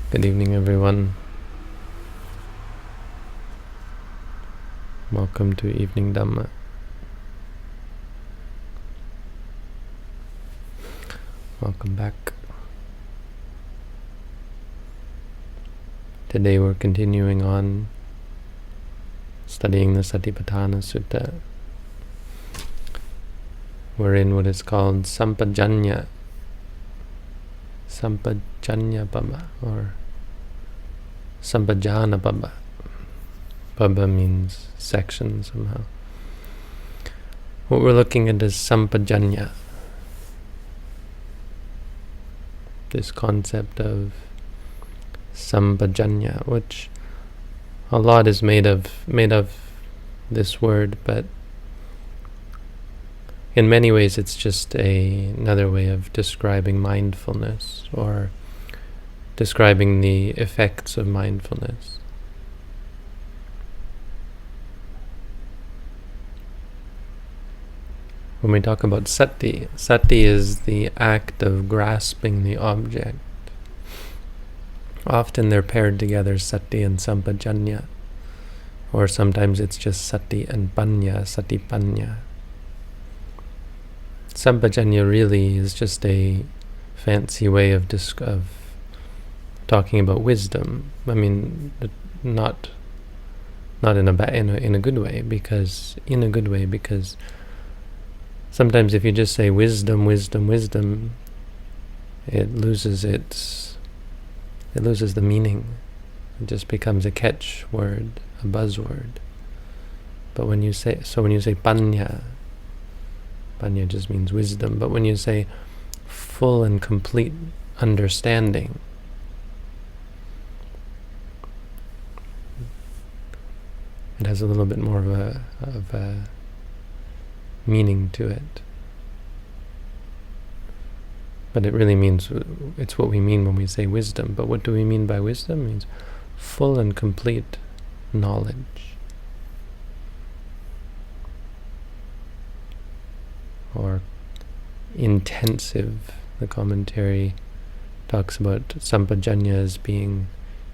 Good evening, everyone. Welcome to Evening Dhamma. Welcome back. Today we're continuing on studying the Satipatthana Sutta. We're in what is called Sampajanya Pabba, or Sampajana Pabba. Pabba means section somehow. What we're looking at is Sampajanya. This concept of Sampajanya, which a lot is made of this word, but in many ways it's just another way of describing mindfulness, or describing the effects of mindfulness. When we talk about sati is the act of grasping the object. Often they're paired together, sati and sampajanya, or sometimes it's just sati and panya, satipanya. Sampajanya really is just a fancy way of talking about wisdom. I mean, not in a good way, because sometimes if you just say wisdom, it loses the meaning. It just becomes a catchword, a buzzword. But when you say panya just means wisdom. But when you say full and complete understanding, it has a little bit more of a meaning to it. But it really means, it's what we mean when we say wisdom. But what do we mean by wisdom? It means full and complete knowledge, or intensive. The commentary talks about sampajanya as being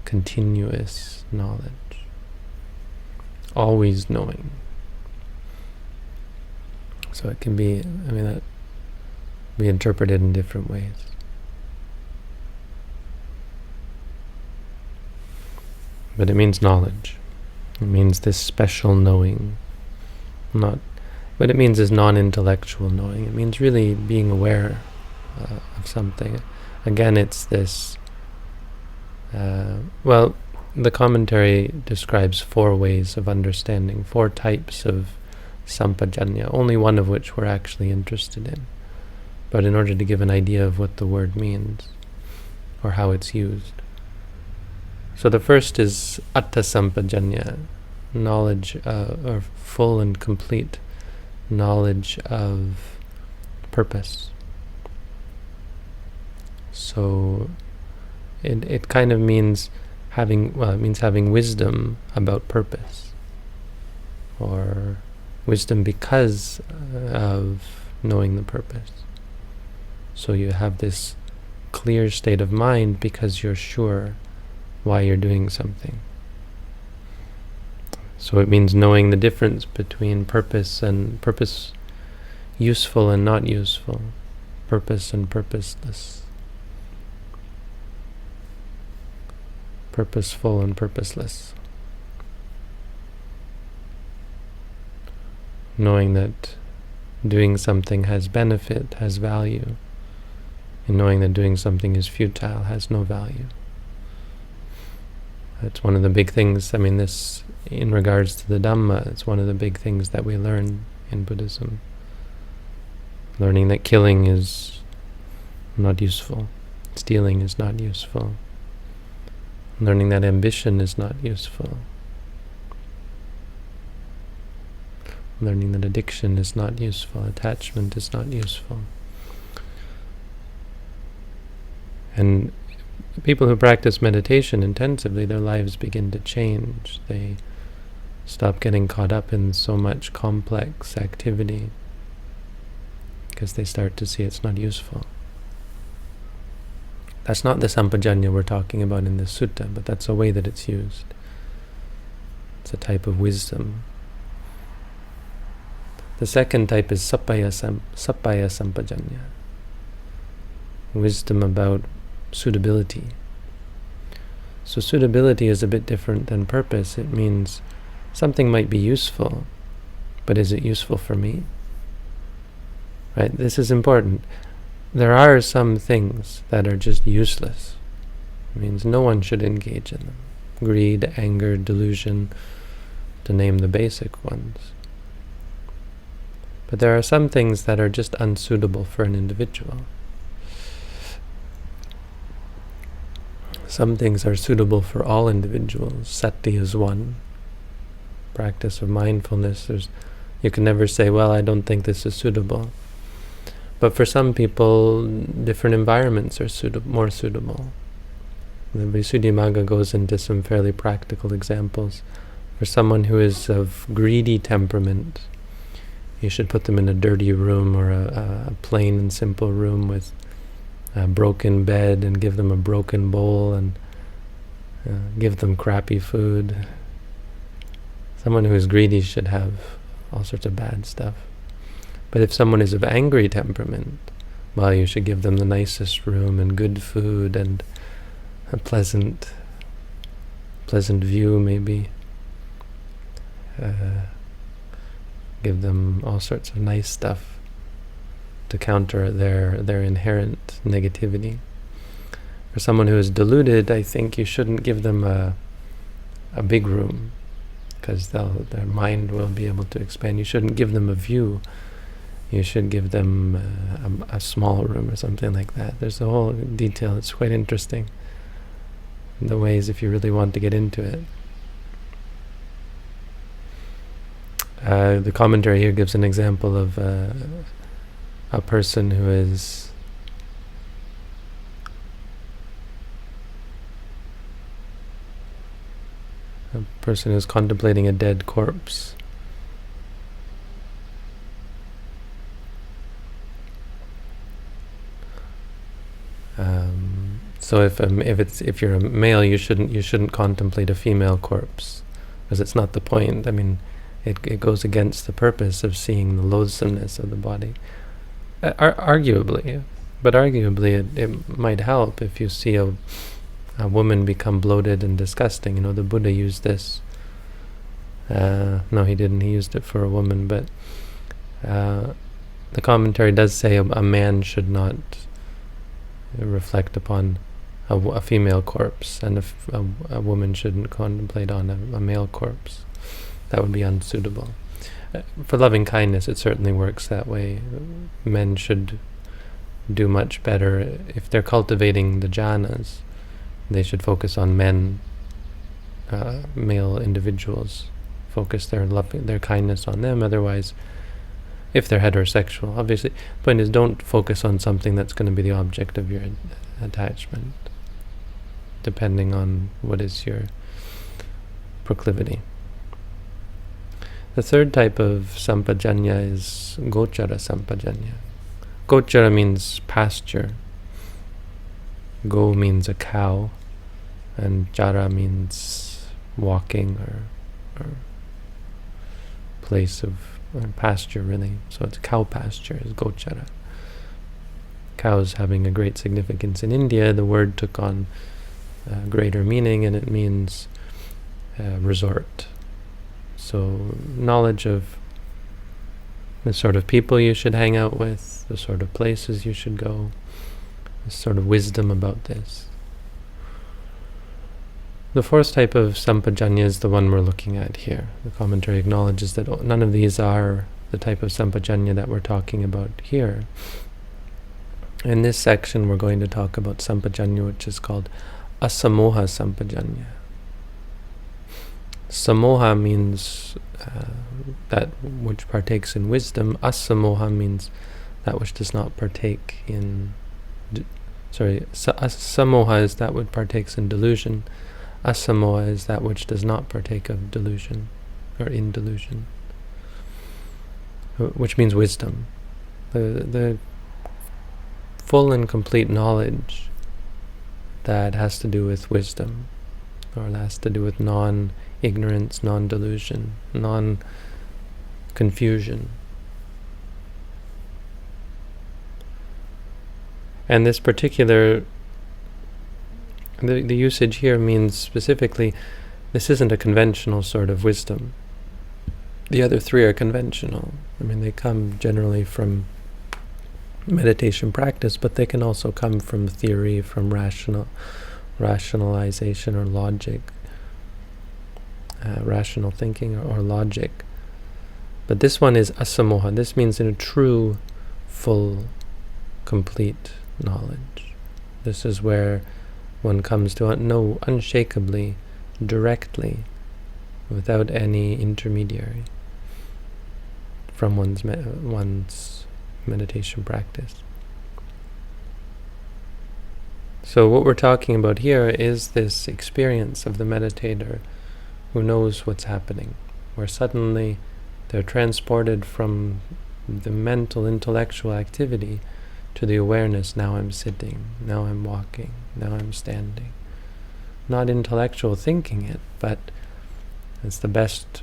continuous knowledge, always knowing. So it can be, that be interpreted in different ways. But it means knowledge. It means this special knowing. What it means is non-intellectual knowing. It means really being aware of something. Again, it's this... the commentary describes 4 ways of understanding, 4 types of sampajanya, only one of which we're actually interested in. But in order to give an idea of what the word means, or how it's used. So the first is atta sampajanya, knowledge, or full and complete knowledge of purpose. So it kind of means having wisdom about purpose, or wisdom because of knowing the purpose. So you have this clear state of mind because you're sure why you're doing something. So it means knowing the difference between purpose useful and not useful, purpose and purposeless, purposeful and purposeless. Knowing that doing something has benefit, has value, and knowing that doing something is futile, has no value. That's one of the big things, this, in regards to the Dhamma, it's one of the big things that we learn in Buddhism. Learning that killing is not useful, stealing is not useful, learning that ambition is not useful, learning that addiction is not useful, attachment is not useful. And people who practice meditation intensively, their lives begin to change. They stop getting caught up in so much complex activity because they start to see it's not useful. That's not the sampajanya we're talking about in this sutta, but that's a way that it's used. It's a type of wisdom. The second type is sappaya sampajanya. Wisdom about suitability. So suitability is a bit different than purpose. It means something might be useful, but is it useful for me? Right? This is important. There are some things that are just useless. It means no one should engage in them. Greed, anger, delusion, to name the basic ones. But there are some things that are just unsuitable for an individual. Some things are suitable for all individuals. Sati is one. Practice of mindfulness. You can never say, well, I don't think this is suitable. But for some people, different environments are more suitable. The Visuddhimagga goes into some fairly practical examples. For someone who is of greedy temperament, you should put them in a dirty room or a plain and simple room with a broken bed and give them a broken bowl and give them crappy food. Someone who is greedy should have all sorts of bad stuff. But if someone is of angry temperament, well, you should give them the nicest room and good food and a pleasant view, maybe. Give them all sorts of nice stuff to counter their inherent negativity. For someone who is deluded, I think you shouldn't give them a big room, because their mind will be able to expand. You shouldn't give them a view. You should give them a small room or something like that. There's a whole detail. It's quite interesting. The ways, if you really want to get into it. The commentary here gives an example of a person who is contemplating a dead corpse. So if you're a male, you shouldn't contemplate a female corpse, because it's not the point. I mean, it goes against the purpose of seeing the loathsomeness of the body. Arguably it might help if you see a woman become bloated and disgusting. The Buddha used this. No, he didn't. He used it for a woman, but the commentary does say a man should not reflect upon a female corpse, and a woman shouldn't contemplate on a male corpse. That would be unsuitable. For loving kindness, it certainly works that way. Men should do much better. If they're cultivating the jhanas, they should focus on men, male individuals. Focus their kindness on them. Otherwise, if they're heterosexual, obviously, the point is, don't focus on something that's going to be the object of your attachment, depending on what is your proclivity. The third type of sampajanya is gochara sampajanya. Gochara means pasture. Go means a cow, and jara means walking or place of pasture, really. So it's cow pasture is gochara. Cows having a great significance in India, the word took on greater meaning, and it means resort. So knowledge of the sort of people you should hang out with, the sort of places you should go, the sort of wisdom about this. The fourth type of sampajanya is the one we're looking at here. The commentary acknowledges that none of these are the type of sampajanya that we're talking about here. In this section we're going to talk about sampajanya, which is called asamoha sampajanya. Samoha means that which partakes in wisdom. Asamoha means that which does not partake in... Samoha is that which partakes in delusion. Asamoha is that which does not partake of delusion, or in delusion, which means wisdom. The full and complete knowledge that has to do with wisdom, or has to do with non-ignorance, non-delusion, non-confusion. And this particular, the usage here means specifically, this isn't a conventional sort of wisdom. The other three are conventional. I mean, they come generally from meditation practice, but they can also come from theory, from rationalization or logic, rational thinking or logic. But this one is asamoha. This means in a true, full, complete knowledge. This is where one comes to know unshakably, directly, without any intermediary from one's meditation practice. So what we're talking about here is this experience of the meditator who knows what's happening, where suddenly they're transported from the mental, intellectual activity to the awareness, now I'm sitting, now I'm walking, now I'm standing. Not intellectual thinking it, but it's the best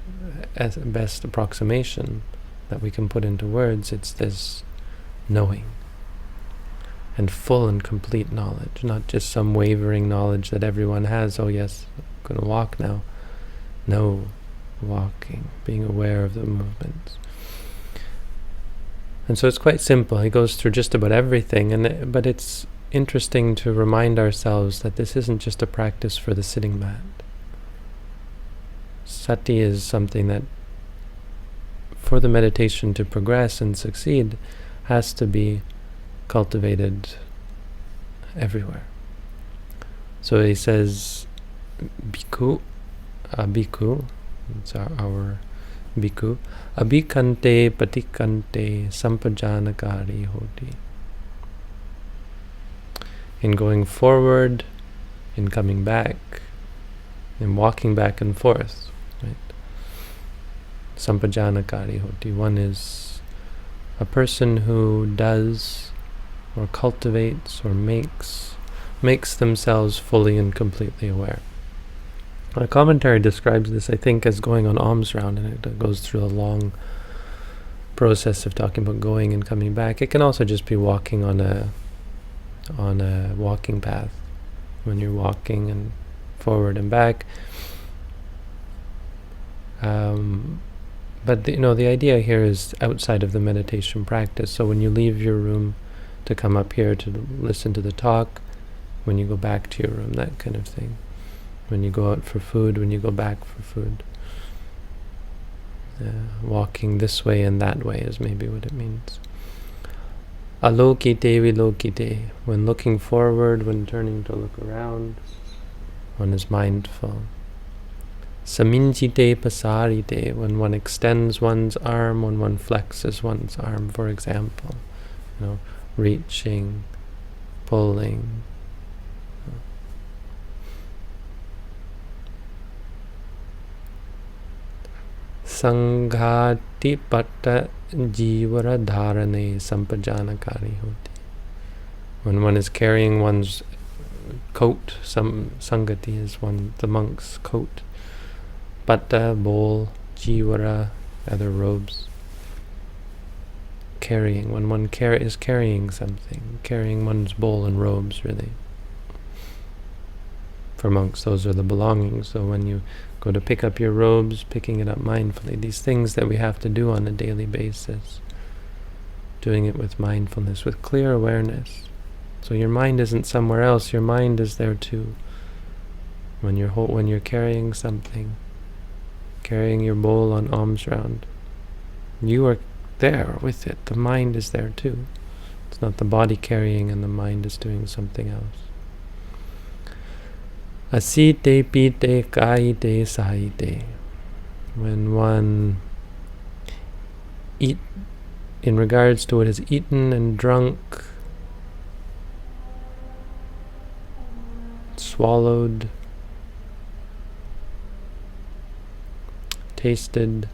approximation that we can put into words. It's this knowing and full and complete knowledge, not just some wavering knowledge that everyone has. Oh yes, I'm going to walk now. No, walking, being aware of the movements. And so it's quite simple. He goes through just about everything, but it's interesting to remind ourselves that this isn't just a practice for the sitting mat. Sati is something that, for the meditation to progress and succeed, has to be cultivated everywhere. So he says, bhikkhu, it's our bhikkhu, abhikante patikante sampajanakari hoti. In going forward, in coming back, in walking back and forth, right? Sampajanakari hoti. One is a person who does or cultivates or makes themselves fully and completely aware. A commentary describes this, I think, as going on alms round, and it goes through a long process of talking about going and coming back. It can also just be walking on a walking path, when you're walking and forward and back. But the idea here is outside of the meditation practice. So when you leave your room to come up here to listen to the talk, when you go back to your room, that kind of thing. When you go out for food, when you go back for food. Walking this way and that way is maybe what it means. Alokite vilokite. When looking forward, when turning to look around, one is mindful. Saminjite pasarite. When one extends one's arm, when one flexes one's arm, for example. Reaching, pulling. Sanghati patta jivara dharane sampajanakari hoti. When one is carrying one's coat, some sangati is the monk's coat. Patta, bowl, jivara, other robes. Carrying, when one is carrying something, carrying one's bowl and robes, really. For monks, those are the belongings. So when you go to pick up your robes, picking it up mindfully. These things that we have to do on a daily basis. Doing it with mindfulness, with clear awareness. So your mind isn't somewhere else, your mind is there too. When you're carrying something, carrying your bowl on alms round, you are there with it. The mind is there too. It's not the body carrying and the mind is doing something else. Asite pite kaite sahite. When one eat, in regards to what is eaten and drunk, swallowed, tasted,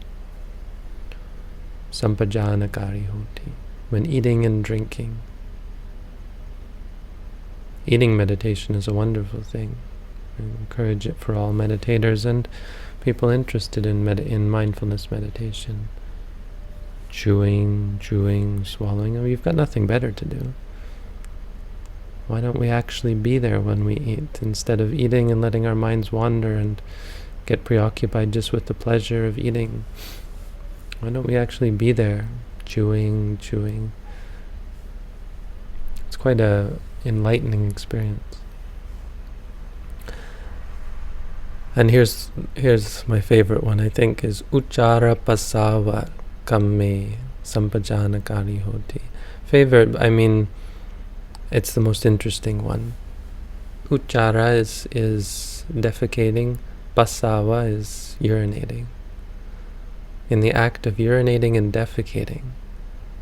sampajanakari hoti. When eating and drinking, Eating meditation is a wonderful thing. I encourage it for all meditators and people interested in mindfulness meditation. Chewing, swallowing. I mean, you've got nothing better to do. Why don't we actually be there when we eat, instead of eating and letting our minds wander and get preoccupied just with the pleasure of eating? Why don't we actually be there, chewing? It's quite a enlightening experience. And here's my favorite one, I think, is Uchara Pasava Kamme Sampajanakari Hoti. Favorite, I mean, it's the most interesting one. Uchara is defecating, Pasava is urinating. In the act of urinating and defecating,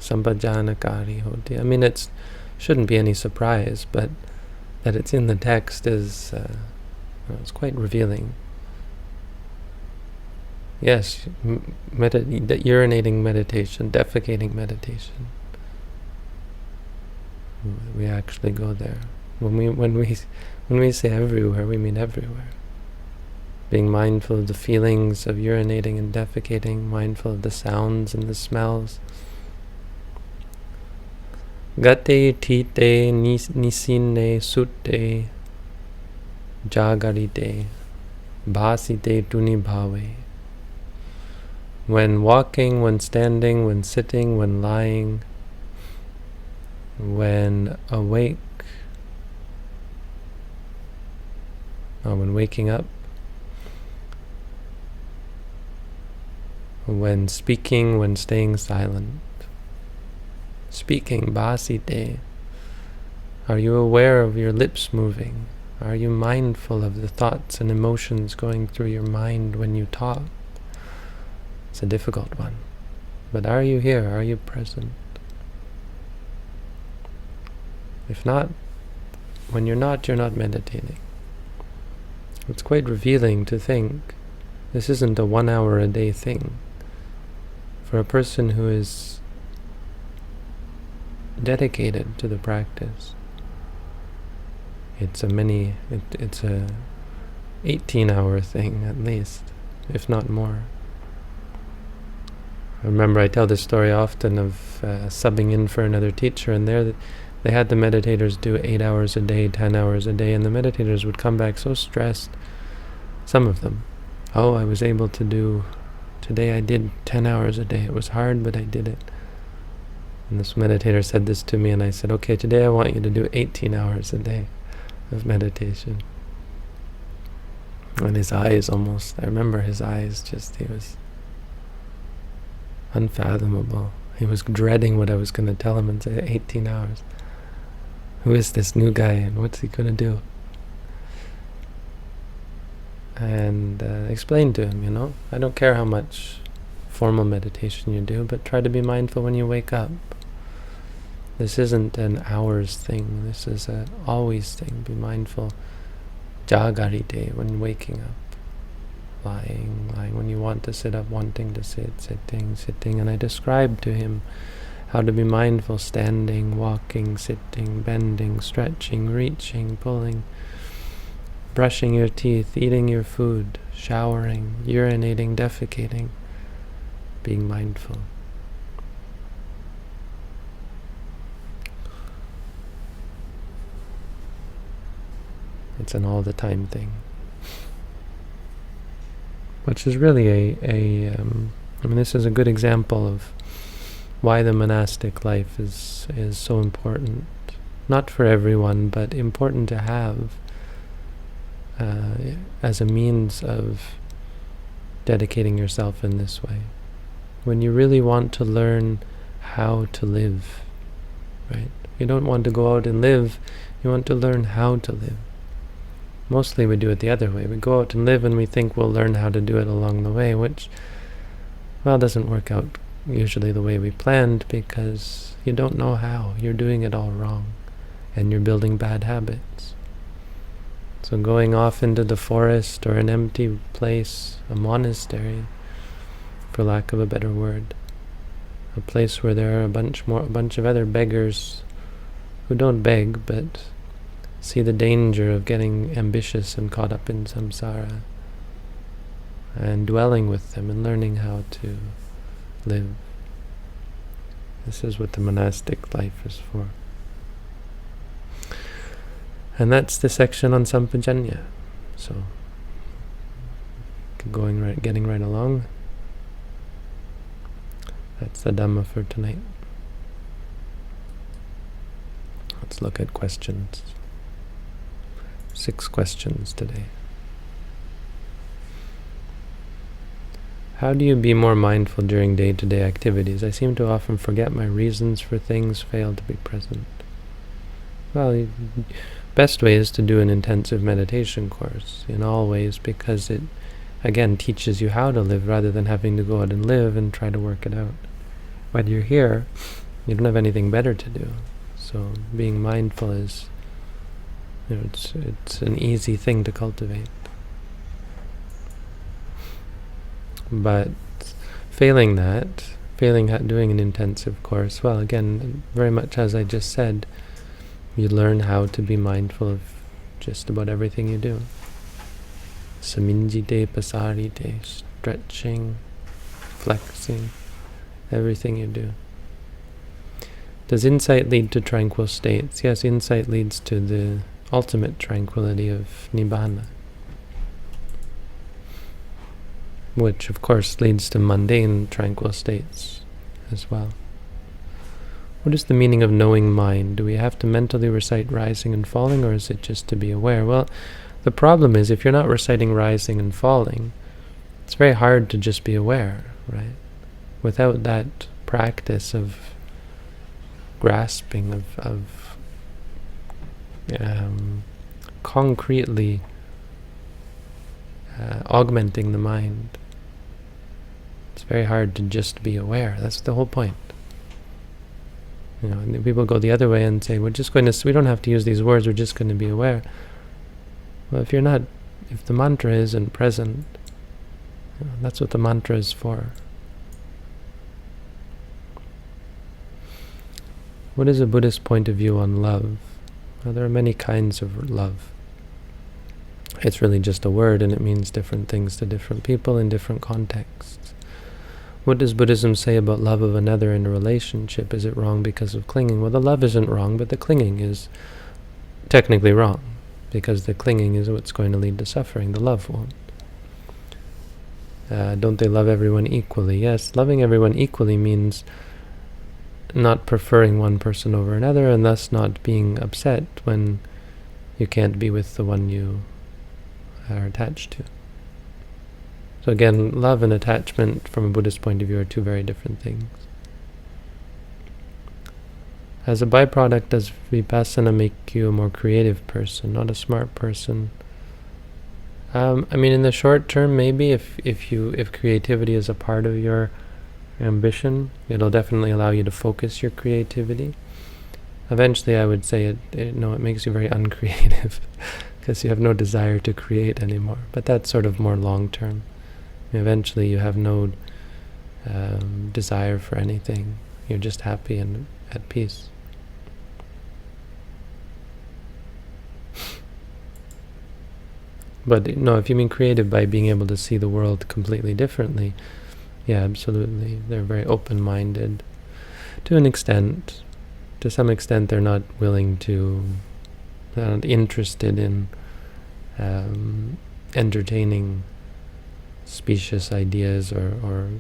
Sampajanakari Hoti. I mean, it shouldn't be any surprise, but that it's in the text is it's quite revealing. Yes, urinating meditation, defecating meditation. We actually go there. When we say everywhere, we mean everywhere. Being mindful of the feelings of urinating and defecating, mindful of the sounds and the smells. Gate tite nisine sutte jagarite bhasite tuni bhave. When walking, when standing, when sitting, when lying, when awake, when waking up, when speaking, when staying silent. Speaking, bhasite. Are you aware of your lips moving? Are you mindful of the thoughts and emotions going through your mind when you talk? It's a difficult one. But are you here? Are you present? If not, when you're not meditating. It's quite revealing to think this isn't a 1 hour a day thing. For a person who is dedicated to the practice, it's a 18-hour thing at least, if not more. I remember I tell this story often of subbing in for another teacher, and they had the meditators do 8 hours a day, 10 hours a day, and the meditators would come back so stressed. Some of them, I was able to do, today I did 10 hours a day. It was hard, but I did it. And this meditator said this to me, and I said, okay, today I want you to do 18 hours a day of meditation. And his eyes I remember his eyes he was unfathomable. He was dreading what I was going to tell him and say 18 hours. Who is this new guy and what's he going to do? And explain to him, I don't care how much formal meditation you do, but try to be mindful when you wake up. This isn't an hours thing. This is an always thing. Be mindful. Jagarite, when waking up. Lying when you want to sit up, wanting to sit, sitting. And I described to him how to be mindful, standing, walking, sitting, bending, stretching, reaching, pulling, brushing your teeth, eating your food, showering, urinating, defecating, being mindful. It's an all-the-time thing. Which is really this is a good example of why the monastic life is so important. Not for everyone, but important to have as a means of dedicating yourself in this way. When you really want to learn how to live, right? You don't want to go out and live, you want to learn how to live. Mostly we do it the other way. We go out and live and we think we'll learn how to do it along the way, which, doesn't work out usually the way we planned, because you don't know how. You're doing it all wrong, and you're building bad habits. So going off into the forest or an empty place, a monastery, for lack of a better word, a place where there are a bunch of other beggars who don't beg, but See the danger of getting ambitious and caught up in samsara, and dwelling with them and learning how to live. This is what the monastic life is for. And that's the section on sampajanya. So, getting right along. That's the Dhamma for tonight. Let's look at questions. 6 questions today. How do you be more mindful during day-to-day activities? I seem to often forget my reasons for things, fail to be present. Well, best way is to do an intensive meditation course in all ways, because it, again, teaches you how to live rather than having to go out and live and try to work it out. When you're here, you don't have anything better to do. So being mindful is, it's an easy thing to cultivate. But failing doing an intensive course, well, again, very much as I just said, you learn how to be mindful of just about everything you do. Saminjite, pasarite, stretching, flexing, everything you do. Does insight lead to tranquil states? Yes, insight leads to the ultimate tranquility of nibbana, which of course leads to mundane tranquil states as well. What is the meaning of knowing mind? Do we have to mentally recite rising and falling, or is it just to be aware? Well, the problem is, if you're not reciting rising and falling, it's very hard to just be aware, right? Without that practice of grasping, of concretely augmenting the mind, it's very hard to just be aware. That's the whole point. And people go the other way and say, we don't have to use these words, we're just going to be aware. Well, if the mantra isn't present, that's what the mantra is for. What is a Buddhist point of view on love? Well, there are many kinds of love. It's really just a word, and it means different things to different people in different contexts. What does Buddhism say about love of another in a relationship? Is it wrong because of clinging? Well, the love isn't wrong, but the clinging is technically wrong, because the clinging is what's going to lead to suffering. The love won't. Don't they love everyone equally? Yes, loving everyone equally means not preferring one person over another, and thus not being upset when you can't be with the one you are attached to. So again, love and attachment from a Buddhist point of view are two very different things. As a byproduct, does vipassana make you a more creative person, not a smart person? In the short term, maybe if creativity is a part of your ambition, it'll definitely allow you to focus your creativity. Eventually, I would say it makes you very uncreative, because you have no desire to create anymore. But that's sort of more long term. Eventually, you have no desire for anything. You're just happy and at peace. But if you mean creative by being able to see the world completely differently, yeah, absolutely. They're very open-minded to an extent. To some extent, they're not interested in entertaining specious ideas or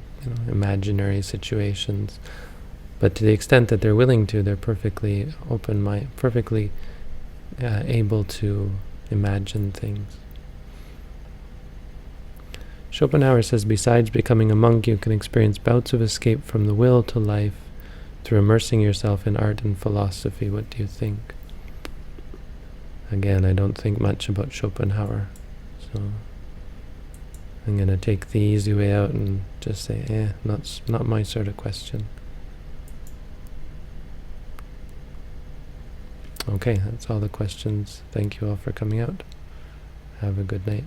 imaginary situations. But to the extent that they're willing to, they're perfectly open-minded, perfectly able to imagine things. Schopenhauer says, besides becoming a monk, you can experience bouts of escape from the will to life through immersing yourself in art and philosophy. What do you think? Again, I don't think much about Schopenhauer, so I'm going to take the easy way out and just say, not my sort of question. Okay, that's all the questions. Thank you all for coming out. Have a good night.